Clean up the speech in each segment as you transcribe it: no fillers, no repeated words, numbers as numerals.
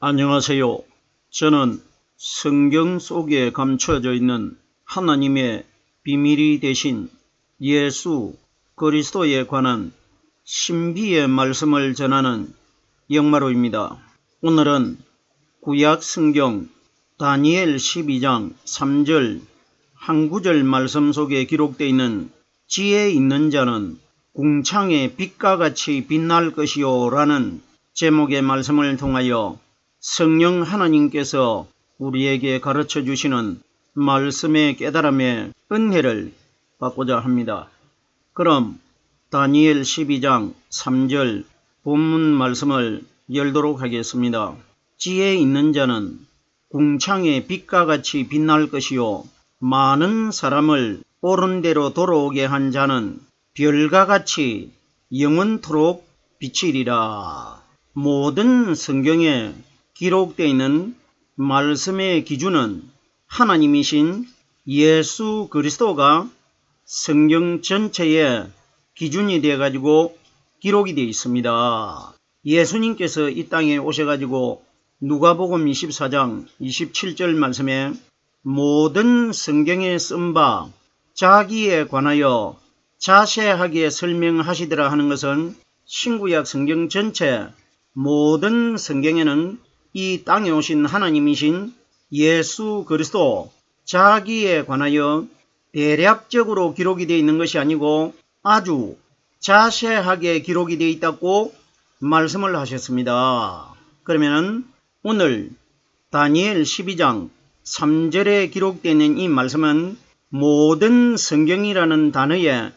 안녕하세요. 저는 성경 속에 감춰져 있는 하나님의 비밀이 되신 예수 그리스도에 관한 신비의 말씀을 전하는 영마로입니다. 오늘은 구약 성경 다니엘 12장 3절 한 구절 말씀 속에 기록되어 있는 지혜 있는 자는 궁창의 빛과 같이 빛날 것이요 라는 제목의 말씀을 통하여 성령 하나님께서 우리에게 가르쳐 주시는 말씀의 깨달음의 은혜를 받고자 합니다. 그럼 다니엘 12장 3절 본문 말씀을 열도록 하겠습니다. 지혜 있는 자는 궁창의 빛과 같이 빛날 것이요 많은 사람을 옳은 대로 돌아오게 한 자는 별과 같이 영원토록 비치리라. 모든 성경에 기록되어 있는 말씀의 기준은 하나님이신 예수 그리스도가 성경 전체의 기준이 되어가지고 기록이 되어 있습니다. 예수님께서 이 땅에 오셔가지고 누가복음 24장 27절 말씀에 모든 성경에 쓴 바 자기에 관하여 자세하게 설명하시더라 하는 것은 신구약 성경 전체 모든 성경에는 이 땅에 오신 하나님이신 예수 그리스도 자기에 관하여 대략적으로 기록이 되어 있는 것이 아니고 아주 자세하게 기록이 되어 있다고 말씀을 하셨습니다. 그러면 오늘 다니엘 12장 3절에 기록되어 있는 이 말씀은 모든 성경이라는 단어에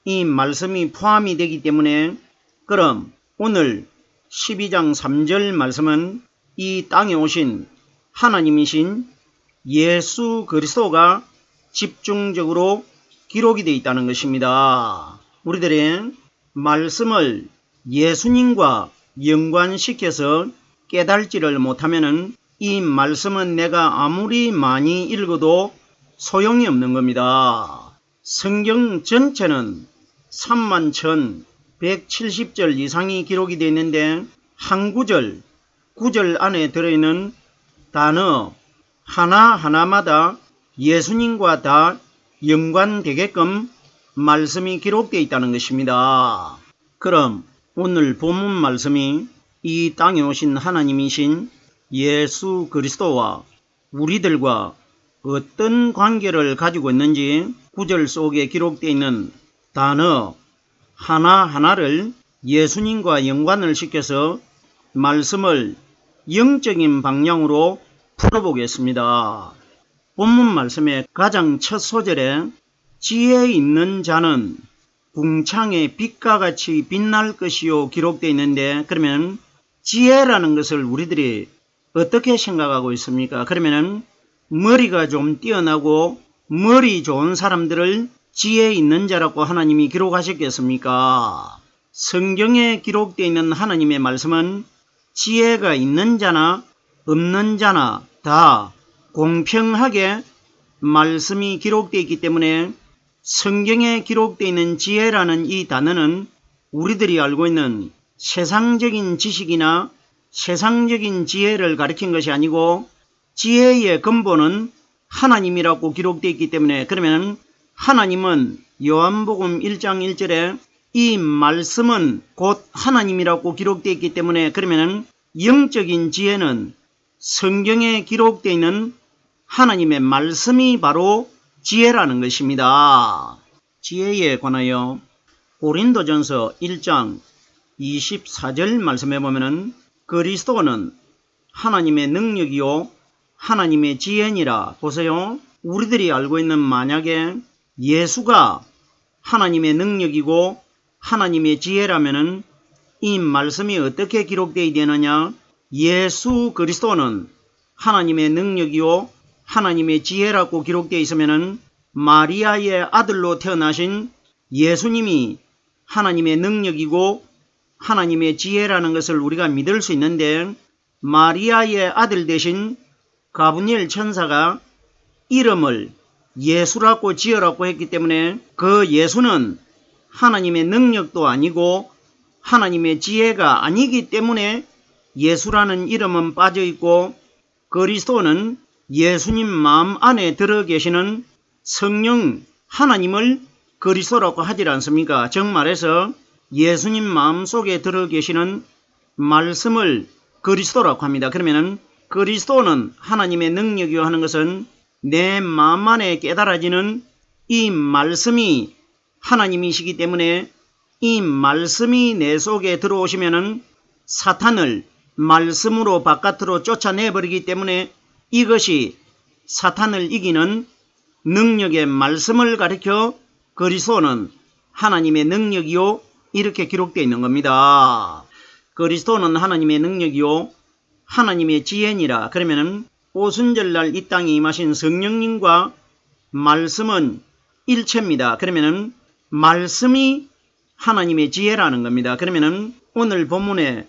이 말씀이 포함이 되기 때문에 그럼 오늘 12장 3절 말씀은 이 땅에 오신 하나님이신 예수 그리스도가 집중적으로 기록이 되어 있다는 것입니다. 우리들의 말씀을 예수님과 연관시켜서 깨달지를 못하면 이 말씀은 내가 아무리 많이 읽어도 소용이 없는 겁니다. 성경 전체는 31,170절 이상이 기록이 되어 있는데 한 구절 안에 들어있는 단어 하나하나마다 예수님과 다 연관되게끔 말씀이 기록되어 있다는 것입니다. 그럼 오늘 본문 말씀이 이 땅에 오신 하나님이신 예수 그리스도와 우리들과 어떤 관계를 가지고 있는지 구절 속에 기록되어 있는 단어 하나하나를 예수님과 연관을 시켜서 말씀을 영적인 방향으로 풀어보겠습니다. 본문 말씀의 가장 첫 소절에 지혜 있는 자는 궁창의 빛과 같이 빛날 것이요 기록되어 있는데 그러면 지혜라는 것을 우리들이 어떻게 생각하고 있습니까? 그러면 머리가 좀 뛰어나고 머리 좋은 사람들을 지혜 있는 자라고 하나님이 기록하셨겠습니까? 성경에 기록되어 있는 하나님의 말씀은 지혜가 있는 자나 없는 자나 다 공평하게 말씀이 기록되어 있기 때문에 성경에 기록되어 있는 지혜라는 이 단어는 우리들이 알고 있는 세상적인 지식이나 세상적인 지혜를 가리킨 것이 아니고 지혜의 근본은 하나님이라고 기록되어 있기 때문에 그러면 하나님은 요한복음 1장 1절에 이 말씀은 곧 하나님이라고 기록되어 있기 때문에 그러면 영적인 지혜는 성경에 기록되어 있는 하나님의 말씀이 바로 지혜라는 것입니다. 지혜에 관하여 고린도전서 1장 24절 말씀해 보면은 그리스도는 하나님의 능력이요 하나님의 지혜니라. 보세요. 우리들이 알고 있는 만약에 예수가 하나님의 능력이고 하나님의 지혜라면은 이 말씀이 어떻게 기록되어야 되느냐? 예수 그리스도는 하나님의 능력이요 하나님의 지혜라고 기록되어 있으면은 마리아의 아들로 태어나신 예수님이 하나님의 능력이고 하나님의 지혜라는 것을 우리가 믿을 수 있는데 마리아의 아들 대신 가브리엘 천사가 이름을 예수라고 지으라고 했기 때문에 그 예수는 하나님의 능력도 아니고 하나님의 지혜가 아니기 때문에 예수라는 이름은 빠져 있고 그리스도는 예수님 마음 안에 들어 계시는 성령 하나님을 그리스도라고 하지 않습니까? 정말해서 예수님 마음 속에 들어 계시는 말씀을 그리스도라고 합니다. 그러면은 그리스도는 하나님의 능력이요 하는 것은 내 마음 안에 깨달아지는 이 말씀이 하나님이시기 때문에 이 말씀이 내 속에 들어오시면은 사탄을 말씀으로 바깥으로 쫓아내버리기 때문에 이것이 사탄을 이기는 능력의 말씀을 가리켜 그리스도는 하나님의 능력이요 이렇게 기록되어 있는 겁니다. 그리스도는 하나님의 능력이요 하나님의 지혜니라. 그러면은 오순절날 이 땅에 임하신 성령님과 말씀은 일체입니다. 그러면은 말씀이 하나님의 지혜라는 겁니다. 그러면은 오늘 본문에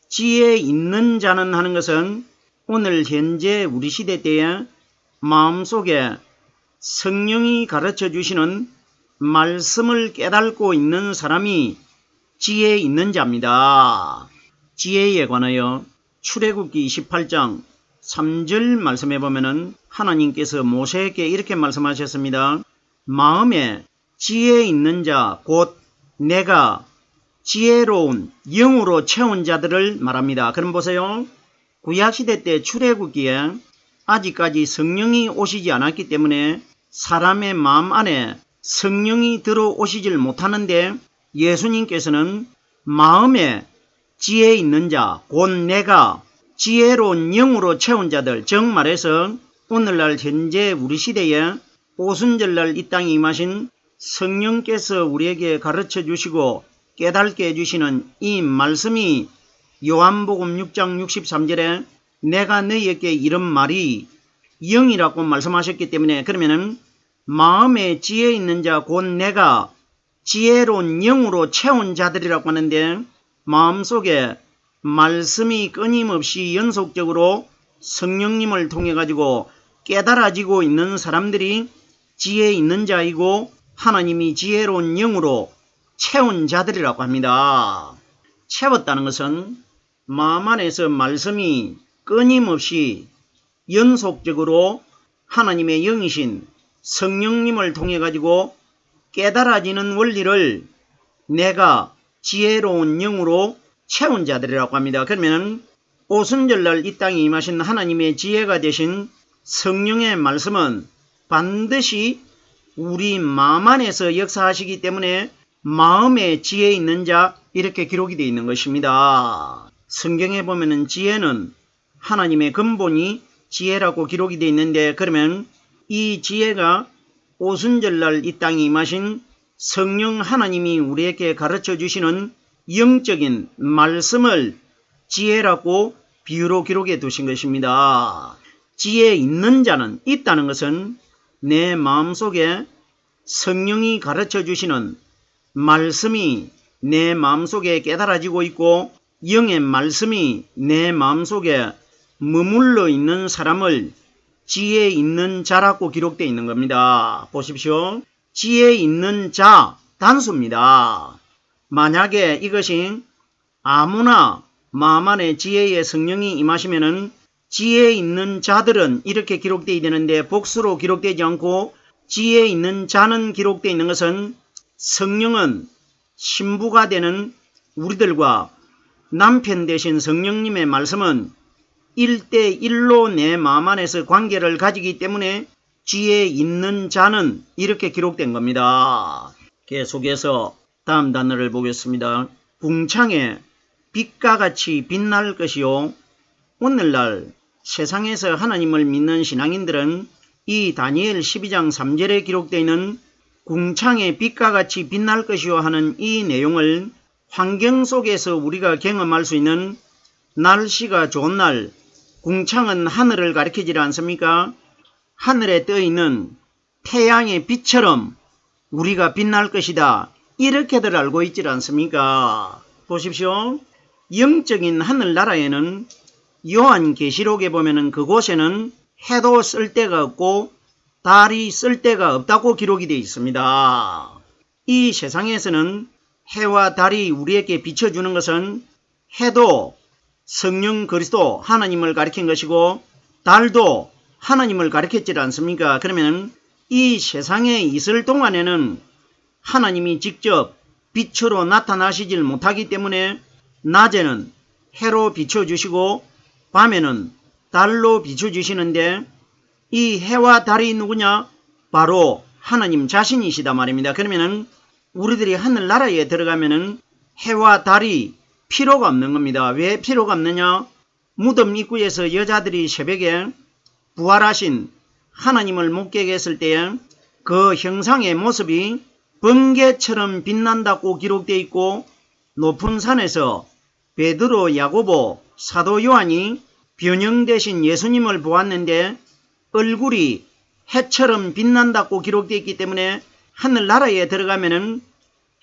지혜 있는 자는 하는 것은 오늘 현재 우리 시대 때에 마음속에 성령이 가르쳐 주시는 말씀을 깨닫고 있는 사람이 지혜 있는 자입니다. 지혜에 관하여 출애굽기 28장 3절 말씀해 보면은 하나님께서 모세에게 이렇게 말씀하셨습니다. 마음에 지혜 있는 자 곧 내가 지혜로운 영으로 채운 자들을 말합니다. 그럼 보세요. 구약시대 때 출애굽기에 아직까지 성령이 오시지 않았기 때문에 사람의 마음 안에 성령이 들어오시질 못하는데 예수님께서는 마음에 지혜 있는 자 곧 내가 지혜로운 영으로 채운 자들, 즉 말해서 오늘날 현재 우리 시대에 오순절날 이 땅에 임하신 성령께서 우리에게 가르쳐 주시고 깨닫게 해주시는 이 말씀이 요한복음 6장 63절에 내가 너희에게 이런 말이 영이라고 말씀하셨기 때문에 그러면은 마음에 지혜 있는 자 곧 내가 지혜로운 영으로 채운 자들이라고 하는데 마음속에 말씀이 끊임없이 연속적으로 성령님을 통해 가지고 깨달아지고 있는 사람들이 지혜 있는 자이고 하나님이 지혜로운 영으로 채운 자들이라고 합니다. 채웠다는 것은 마음 안에서 말씀이 끊임없이 연속적으로 하나님의 영이신 성령님을 통해 가지고 깨달아지는 원리를 내가 지혜로운 영으로 채운 자들이라고 합니다. 그러면 오순절날 이 땅에 임하신 하나님의 지혜가 되신 성령의 말씀은 반드시 우리 마음 안에서 역사하시기 때문에 마음에 지혜 있는 자 이렇게 기록이 되어 있는 것입니다. 성경에 보면은 지혜는 하나님의 근본이 지혜라고 기록이 되어 있는데 그러면 이 지혜가 오순절날 이 땅에 임하신 성령 하나님이 우리에게 가르쳐 주시는 영적인 말씀을 지혜라고 비유로 기록해 두신 것입니다. 지혜 있는 자는 있다는 것은 내 마음속에 성령이 가르쳐 주시는 말씀이 내 마음속에 깨달아지고 있고 영의 말씀이 내 마음속에 머물러 있는 사람을 지혜 있는 자라고 기록되어 있는 겁니다. 보십시오. 지혜 있는 자 단수입니다. 만약에 이것이 아무나 마음 안에 지혜의 성령이 임하시면은 지혜 있는 자들은 이렇게 기록되어야 되는데 복수로 기록되지 않고 지혜 있는 자는 기록되어 있는 것은 성령은 신부가 되는 우리들과 남편 되신 성령님의 말씀은 1대1로 내 마음 안에서 관계를 가지기 때문에 지혜 있는 자는 이렇게 기록된 겁니다. 계속해서 다음 단어를 보겠습니다. 궁창에 빛과 같이 빛날 것이요. 오늘날 세상에서 하나님을 믿는 신앙인들은 이 다니엘 12장 3절에 기록되어 있는 궁창에 빛과 같이 빛날 것이요 하는 이 내용을 환경 속에서 우리가 경험할 수 있는 날씨가 좋은 날, 궁창은 하늘을 가리키지 않습니까? 하늘에 떠 있는 태양의 빛처럼 우리가 빛날 것이다. 이렇게들 알고 있지 않습니까? 보십시오. 영적인 하늘나라에는 요한계시록에 보면은 그곳에는 해도 쓸 데가 없고 달이 쓸 데가 없다고 기록이 되어 있습니다. 이 세상에서는 해와 달이 우리에게 비춰주는 것은 해도 성령 그리스도 하나님을 가리킨 것이고 달도 하나님을 가리켰지 않습니까? 그러면 이 세상에 있을 동안에는 하나님이 직접 빛으로 나타나시질 못하기 때문에 낮에는 해로 비춰주시고 밤에는 달로 비춰주시는데 이 해와 달이 누구냐? 바로 하나님 자신이시다 말입니다. 그러면은 우리들이 하늘나라에 들어가면은 해와 달이 필요가 없는 겁니다. 왜 필요가 없느냐? 무덤 입구에서 여자들이 새벽에 부활하신 하나님을 목격했을 때에 그 형상의 모습이 번개처럼 빛난다고 기록되어 있고 높은 산에서 베드로, 야고보, 사도 요한이 변형 대신 예수님을 보았는데 얼굴이 해처럼 빛난다고 기록되어 있기 때문에 하늘나라에 들어가면은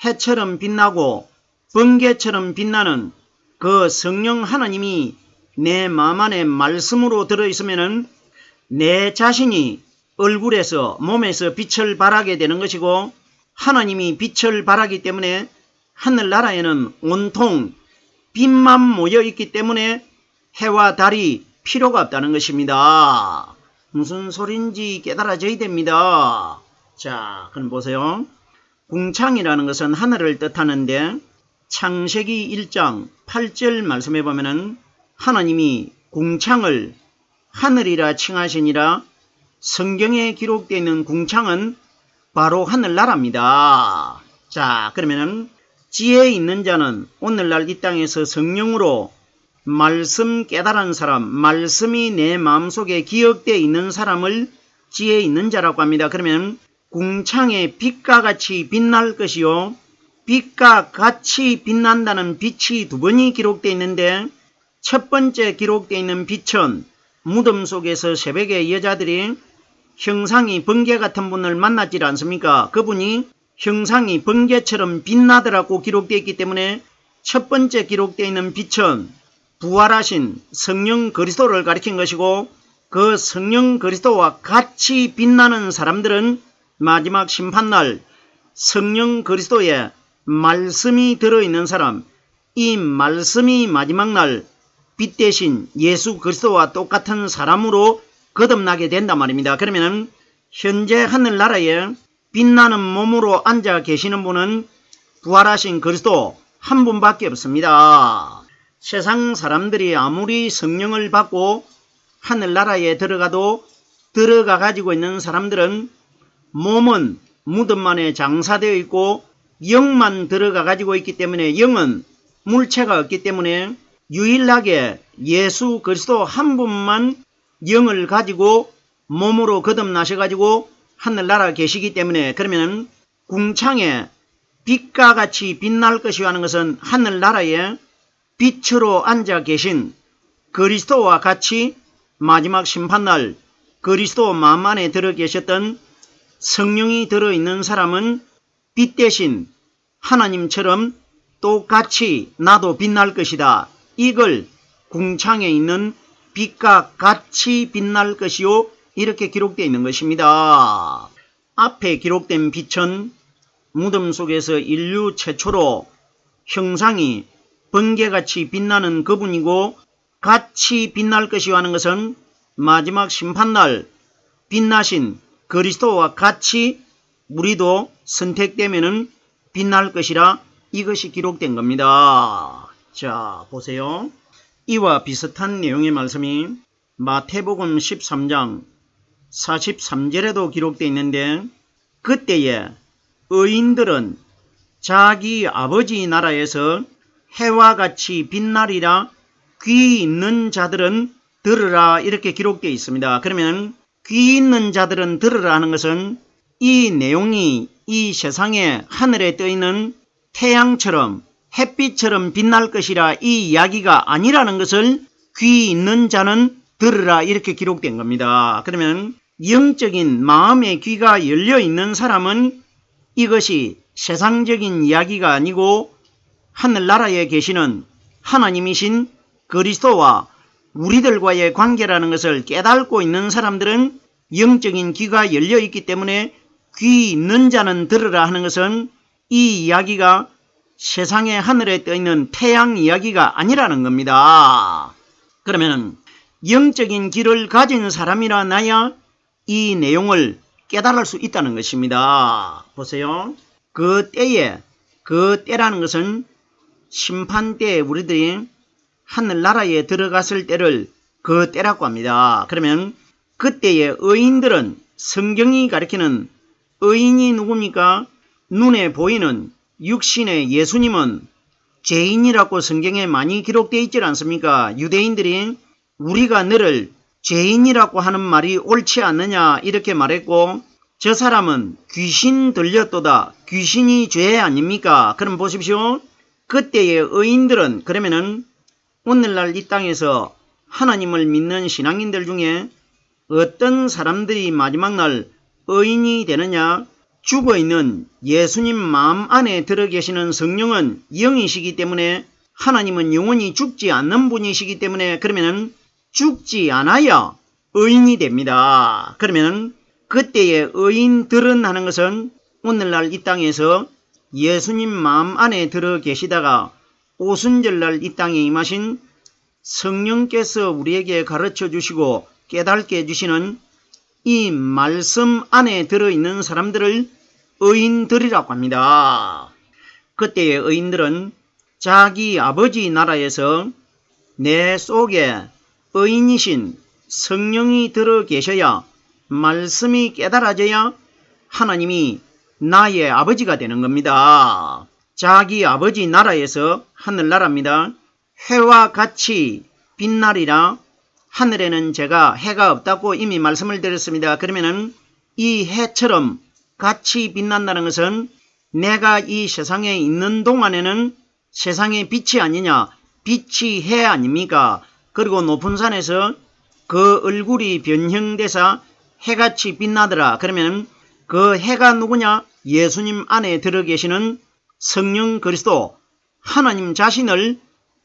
해처럼 빛나고 번개처럼 빛나는 그 성령 하나님이 내 마음 안에 말씀으로 들어있으면은 내 자신이 얼굴에서 몸에서 빛을 발하게 되는 것이고 하나님이 빛을 발하기 때문에 하늘나라에는 온통 빛만 모여 있기 때문에 해와 달이 필요가 없다는 것입니다. 무슨 소린지 깨달아져야 됩니다. 자, 그럼 보세요. 궁창이라는 것은 하늘을 뜻하는데 창세기 1장 8절 말씀해 보면은 하나님이 궁창을 하늘이라 칭하시니라. 성경에 기록되어 있는 궁창은 바로 하늘나라입니다. 자, 그러면은 지혜 있는 자는 오늘날 이 땅에서 성령으로 말씀 깨달은 사람, 말씀이 내 마음속에 기억되어 있는 사람을 지혜 있는 자라고 합니다. 그러면 궁창에 빛과 같이 빛날 것이요, 빛과 같이 빛난다는 빛이 두 번이 기록되어 있는데 첫 번째 기록되어 있는 빛은 무덤 속에서 새벽에 여자들이 형상이 번개 같은 분을 만났지 않습니까? 그분이 형상이 번개처럼 빛나더라고 기록되어 있기 때문에 첫 번째 기록되어 있는 빛은 부활하신 성령 그리스도를 가리킨 것이고 그 성령 그리스도와 같이 빛나는 사람들은 마지막 심판날 성령 그리스도의 말씀이 들어있는 사람, 이 말씀이 마지막 날 빛 대신 예수 그리스도와 똑같은 사람으로 거듭나게 된단 말입니다. 그러면 현재 하늘나라에 빛나는 몸으로 앉아 계시는 분은 부활하신 그리스도 한 분밖에 없습니다. 세상 사람들이 아무리 성령을 받고 하늘나라에 들어가도 들어가 가지고 있는 사람들은 몸은 무덤 안에 장사되어 있고 영만 들어가 가지고 있기 때문에 영은 물체가 없기 때문에 유일하게 예수 그리스도 한 분만 영을 가지고 몸으로 거듭나셔 가지고 하늘나라 계시기 때문에 그러면 궁창에 빛과 같이 빛날 것이요 하는 것은 하늘나라에 빛으로 앉아 계신 그리스도와 같이 마지막 심판날 그리스도 마음 안에 들어 계셨던 성령이 들어있는 사람은 빛 대신 하나님처럼 똑같이 나도 빛날 것이다. 이걸 궁창에 있는 빛과 같이 빛날 것이요 이렇게 기록되어 있는 것입니다. 앞에 기록된 빛은 무덤 속에서 인류 최초로 형상이 번개같이 빛나는 그분이고 같이 빛날 것이요 하는 것은 마지막 심판날 빛나신 그리스도와 같이 우리도 선택되면은 빛날 것이라 이것이 기록된 겁니다. 자, 보세요. 이와 비슷한 내용의 말씀이 마태복음 13장 43절에도 기록되어 있는데 그때에 의인들은 자기 아버지 나라에서 해와 같이 빛나리라. 귀 있는 자들은 들으라 이렇게 기록되어 있습니다. 그러면 귀 있는 자들은 들으라 하는 것은 이 내용이 이 세상에 하늘에 떠있는 태양처럼 햇빛처럼 빛날 것이라 이 이야기가 아니라는 것을 귀 있는 자는 들으라 이렇게 기록된 겁니다. 그러면 영적인 마음의 귀가 열려 있는 사람은 이것이 세상적인 이야기가 아니고 하늘나라에 계시는 하나님이신 그리스도와 우리들과의 관계라는 것을 깨닫고 있는 사람들은 영적인 귀가 열려 있기 때문에 귀 있는 자는 들으라 하는 것은 이 이야기가 세상의 하늘에 떠있는 태양 이야기가 아니라는 겁니다. 그러면 영적인 길을 가진 사람이라 나야 이 내용을 깨달을 수 있다는 것입니다. 보세요. 그 때라는 것은 심판 때에 우리들이 하늘나라에 들어갔을 때를 그 때라고 합니다. 그러면 그때의 의인들은, 성경이 가리키는 의인이 누굽니까? 눈에 보이는 육신의 예수님은 죄인이라고 성경에 많이 기록되어 있지 않습니까? 유대인들이 우리가 너를 죄인이라고 하는 말이 옳지 않느냐 이렇게 말했고, 저 사람은 귀신 들렸도다. 귀신이 죄 아닙니까? 그럼 보십시오. 그때의 의인들은, 그러면은 오늘날 이 땅에서 하나님을 믿는 신앙인들 중에 어떤 사람들이 마지막 날 의인이 되느냐? 죽어있는 예수님 마음 안에 들어 계시는 성령은 영이시기 때문에, 하나님은 영원히 죽지 않는 분이시기 때문에, 그러면은 죽지 않아야 의인이 됩니다. 그러면은 그때의 의인들은 하는 것은 오늘날 이 땅에서 예수님 마음 안에 들어 계시다가 오순절날 이 땅에 임하신 성령께서 우리에게 가르쳐 주시고 깨닫게 해주시는 이 말씀 안에 들어있는 사람들을 의인들이라고 합니다. 그때의 의인들은 자기 아버지 나라에서 내 속에 의인이신 성령이 들어 계셔야, 말씀이 깨달아져야 하나님이 나의 아버지가 되는 겁니다. 자기 아버지 나라에서, 하늘나라입니다. 해와 같이 빛나리라. 하늘에는 제가 해가 없다고 이미 말씀을 드렸습니다. 그러면은 이 해처럼 같이 빛난다는 것은 내가 이 세상에 있는 동안에는 세상의 빛이 아니냐, 빛이 해 아닙니까? 그리고 높은 산에서 그 얼굴이 변형돼서 해같이 빛나더라. 그러면 그 해가 누구냐? 예수님 안에 들어 계시는 성령 그리스도, 하나님 자신을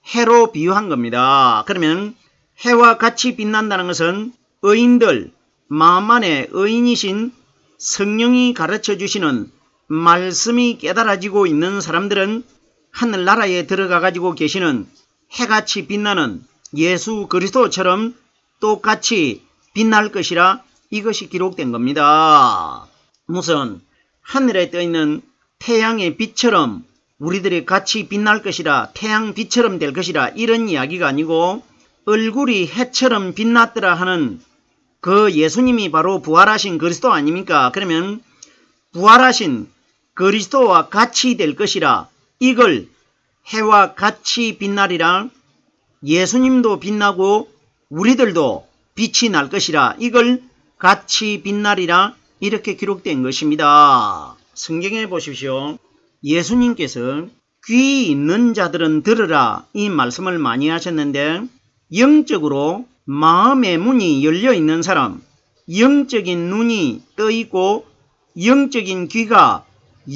해로 비유한 겁니다. 그러면 해와 같이 빛난다는 것은 의인들, 마음 안에 의인이신 성령이 가르쳐 주시는 말씀이 깨달아지고 있는 사람들은 하늘나라에 들어가 가지고 계시는 해같이 빛나는 예수 그리스도처럼 똑같이 빛날 것이라, 이것이 기록된 겁니다. 무슨 하늘에 떠있는 태양의 빛처럼 우리들이 같이 빛날 것이라, 태양 빛처럼 될 것이라, 이런 이야기가 아니고, 얼굴이 해처럼 빛났더라 하는 그 예수님이 바로 부활하신 그리스도 아닙니까? 그러면 부활하신 그리스도와 같이 될 것이라, 이걸 해와 같이 빛나리라, 예수님도 빛나고 우리들도 빛이 날 것이라, 이걸 같이 빛나리라, 이렇게 기록된 것입니다. 성경에 보십시오. 예수님께서 귀 있는 자들은 들으라, 이 말씀을 많이 하셨는데, 영적으로 마음의 문이 열려 있는 사람, 영적인 눈이 떠 있고 영적인 귀가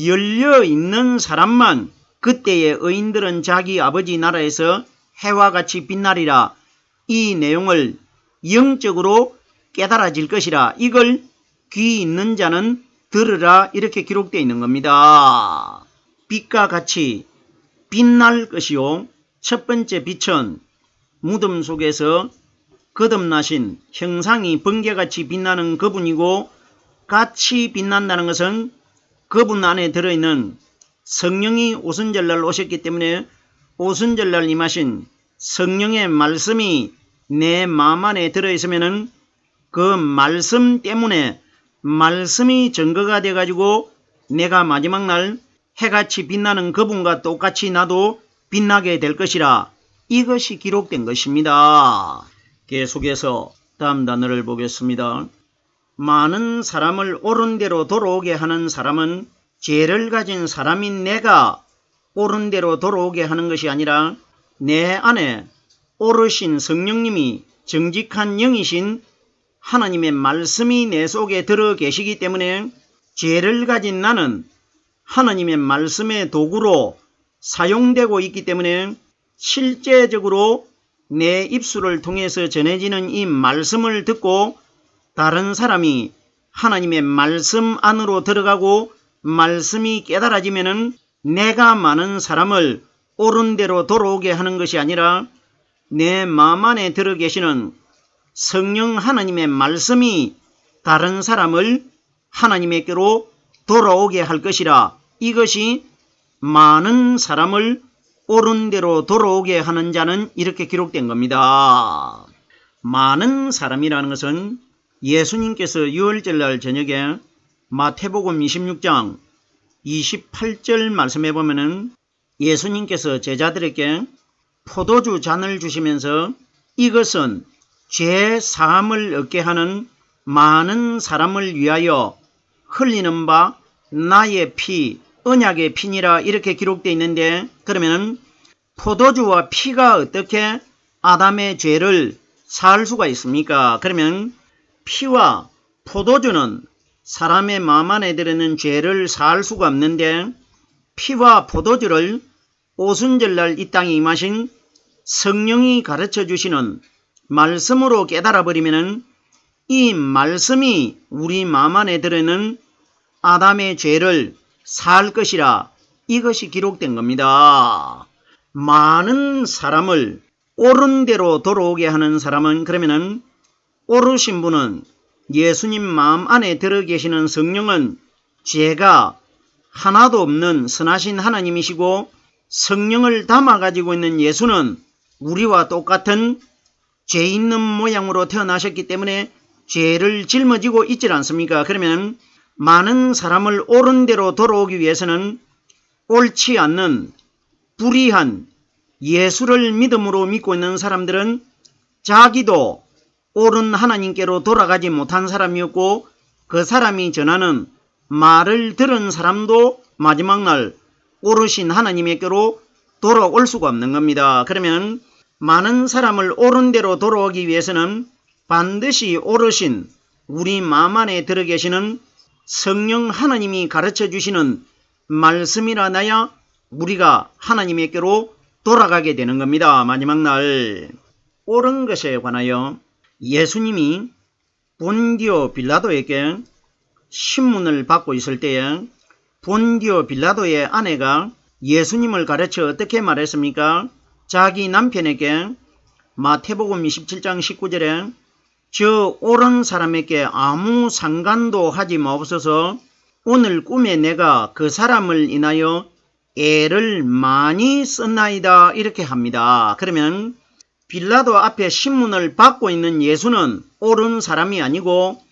열려 있는 사람만 그때의 의인들은 자기 아버지 나라에서 해와 같이 빛나리라, 이 내용을 영적으로 깨달아질 것이라, 이걸 귀 있는 자는 들으라, 이렇게 기록되어 있는 겁니다. 빛과 같이 빛날 것이요, 첫 번째 빛은 무덤 속에서 거듭나신 형상이 번개같이 빛나는 그분이고, 같이 빛난다는 것은 그분 안에 들어있는 성령이 오순절날 오셨기 때문에 오순절날 임하신 성령의 말씀이 내 마음 안에 들어있으면 그 말씀 때문에 말씀이 증거가 돼가지고 내가 마지막 날 해같이 빛나는 그분과 똑같이 나도 빛나게 될 것이라, 이것이 기록된 것입니다. 계속해서 다음 단어를 보겠습니다. 많은 사람을 옳은 대로 돌아오게 하는 사람은 죄를 가진 사람인 내가 옳은 대로 돌아오게 하는 것이 아니라 내 안에 오르신 성령님이 정직한 영이신 하나님의 말씀이 내 속에 들어 계시기 때문에 죄를 가진 나는 하나님의 말씀의 도구로 사용되고 있기 때문에 실제적으로 내 입술을 통해서 전해지는 이 말씀을 듣고 다른 사람이 하나님의 말씀 안으로 들어가고 말씀이 깨달아지면은 내가 많은 사람을 옳은 대로 돌아오게 하는 것이 아니라 내 마음 안에 들어 계시는 성령 하나님의 말씀이 다른 사람을 하나님에게로 돌아오게 할 것이라. 이것이 많은 사람을 옳은 대로 돌아오게 하는 자는 이렇게 기록된 겁니다. 많은 사람이라는 것은 예수님께서 유월절날 저녁에 마태복음 26장 28절 말씀해 보면은 예수님께서 제자들에게 포도주 잔을 주시면서 이것은 죄 사함을 얻게 하는 많은 사람을 위하여 흘리는 바 나의 피, 언약의 피니라 이렇게 기록되어 있는데, 그러면 포도주와 피가 어떻게 아담의 죄를 사할 수가 있습니까? 그러면 피와 포도주는 사람의 마음 안에 들어있는 죄를 사할 수가 없는데, 피와 포도주를 오순절날 이 땅에 임하신 성령이 가르쳐 주시는 말씀으로 깨달아 버리면은 이 말씀이 우리 마음 안에 들어있는 아담의 죄를 살 것이라. 이것이 기록된 겁니다. 많은 사람을 옳은 대로 돌아오게 하는 사람은, 그러면은 옳으신 분은 예수님 마음 안에 들어 계시는 성령은 죄가 하나도 없는 선하신 하나님이시고, 성령을 담아 가지고 있는 예수는 우리와 똑같은 죄 있는 모양으로 태어나셨기 때문에 죄를 짊어지고 있지 않습니까? 그러면 많은 사람을 옳은 대로 돌아오기 위해서는 옳지 않는 불의한 예수를 믿음으로 믿고 있는 사람들은 자기도 옳은 하나님께로 돌아가지 못한 사람이었고, 그 사람이 전하는 말을 들은 사람도 마지막 날 옳으신 하나님에게로 돌아올 수가 없는 겁니다. 그러면 많은 사람을 옳은 대로 돌아오기 위해서는 반드시 옳으신 우리 마음 안에 들어 계시는 성령 하나님이 가르쳐 주시는 말씀이라 나야 우리가 하나님에게로 돌아가게 되는 겁니다. 마지막 날. 옳은 것에 관하여 예수님이 본디오 빌라도에게 신문을 받고 있을 때에 본디오 빌라도의 아내가 예수님을 가르쳐 어떻게 말했습니까? 자기 남편에게 마태복음 27장 19절에 저 옳은 사람에게 아무 상관도 하지 마옵소서. 오늘 꿈에 내가 그 사람을 인하여 애를 많이 썼나이다 이렇게 합니다. 그러면 빌라도 앞에 신문을 받고 있는 예수는 옳은 사람이 아니고,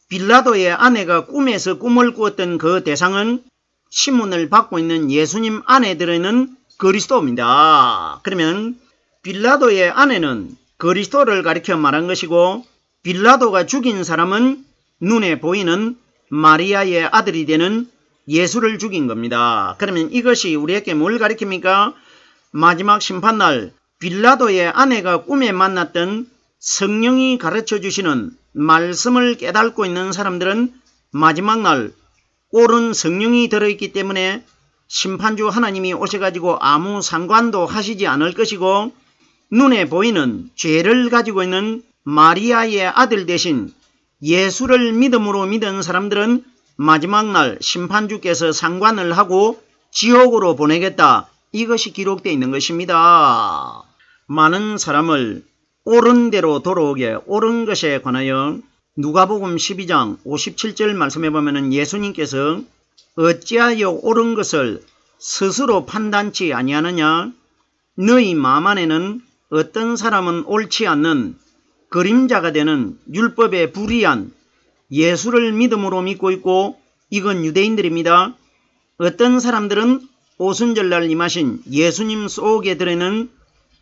빌라도의 아내가 꿈에서 꿈을 꾸었던 그 대상은 신문을 받고 있는 예수님 안에 들어있는 그리스도입니다. 그러면 빌라도의 아내는 그리스도를 가리켜 말한 것이고, 빌라도가 죽인 사람은 눈에 보이는 마리아의 아들이 되는 예수를 죽인 겁니다. 그러면 이것이 우리에게 뭘 가리킵니까? 마지막 심판날 빌라도의 아내가 꿈에 만났던 성령이 가르쳐 주시는 말씀을 깨닫고 있는 사람들은 마지막 날 옳은 성령이 들어있기 때문에 심판주 하나님이 오셔가지고 아무 상관도 하시지 않을 것이고, 눈에 보이는 죄를 가지고 있는 마리아의 아들 대신 예수를 믿음으로 믿은 사람들은 마지막 날 심판주께서 상관을 하고 지옥으로 보내겠다. 이것이 기록되어 있는 것입니다. 많은 사람을 옳은 대로 돌아오게, 옳은 것에 관하여 누가복음 12장 57절 말씀해 보면 예수님께서 어찌하여 옳은 것을 스스로 판단치 아니하느냐? 너희 마음 안에는 어떤 사람은 옳지 않는 그림자가 되는 율법에 불의한 예수를 믿음으로 믿고 있고, 이건 유대인들입니다. 어떤 사람들은 오순절날 임하신 예수님 속에 들어있는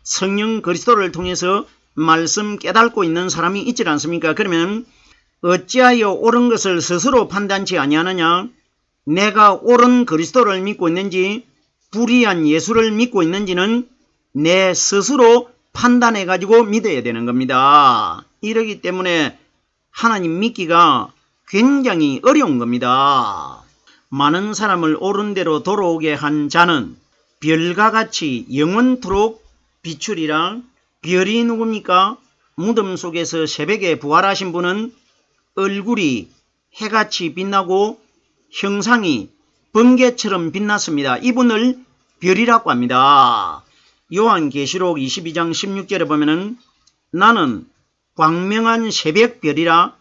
성령 그리스도를 통해서 말씀 깨닫고 있는 사람이 있지 않습니까? 그러면 어찌하여 옳은 것을 스스로 판단치 아니하느냐? 내가 옳은 그리스도를 믿고 있는지 불의한 예수를 믿고 있는지는 내 스스로 판단해 가지고 믿어야 되는 겁니다. 이러기 때문에 하나님 믿기가 굉장히 어려운 겁니다. 많은 사람을 옳은 대로 돌아오게 한 자는 별과 같이 영원토록 비추리라. 별이 누굽니까? 무덤 속에서 새벽에 부활하신 분은 얼굴이 해같이 빛나고 형상이 번개처럼 빛났습니다. 이분을 별이라고 합니다. 요한계시록 22장 16절에 보면은 나는 광명한 새벽별이라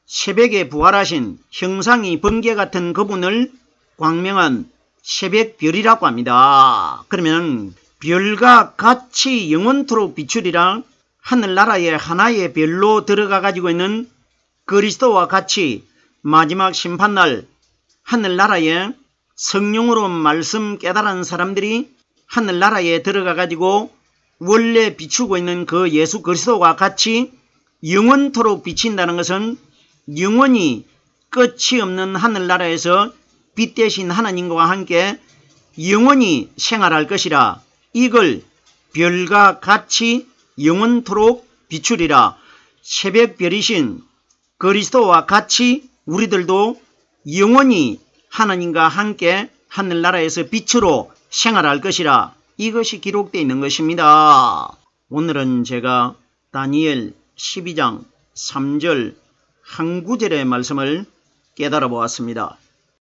새벽에 부활하신 형상이 번개 같은 그분을 광명한 새벽별이라고 합니다. 그러면 별과 같이 영원토록 비추리라 하늘나라의 하나의 별로 들어가 가지고 있는 그리스도와 같이 마지막 심판날 하늘나라에 성령으로 말씀 깨달은 사람들이 하늘나라에 들어가 가지고 원래 비추고 있는 그 예수 그리스도와 같이 영원토록 비친다는 것은 영원히 끝이 없는 하늘나라에서 빛 대신 하나님과 함께 영원히 생활할 것이라. 이걸 별과 같이 영원토록 비추리라. 새벽별이신 그리스도와 같이 우리들도 영원히 하나님과 함께 하늘나라에서 빛으로 생활할 것이라. 이것이 기록되어 있는 것입니다. 오늘은 제가 다니엘 12장 3절 한 구절의 말씀을 깨달아 보았습니다.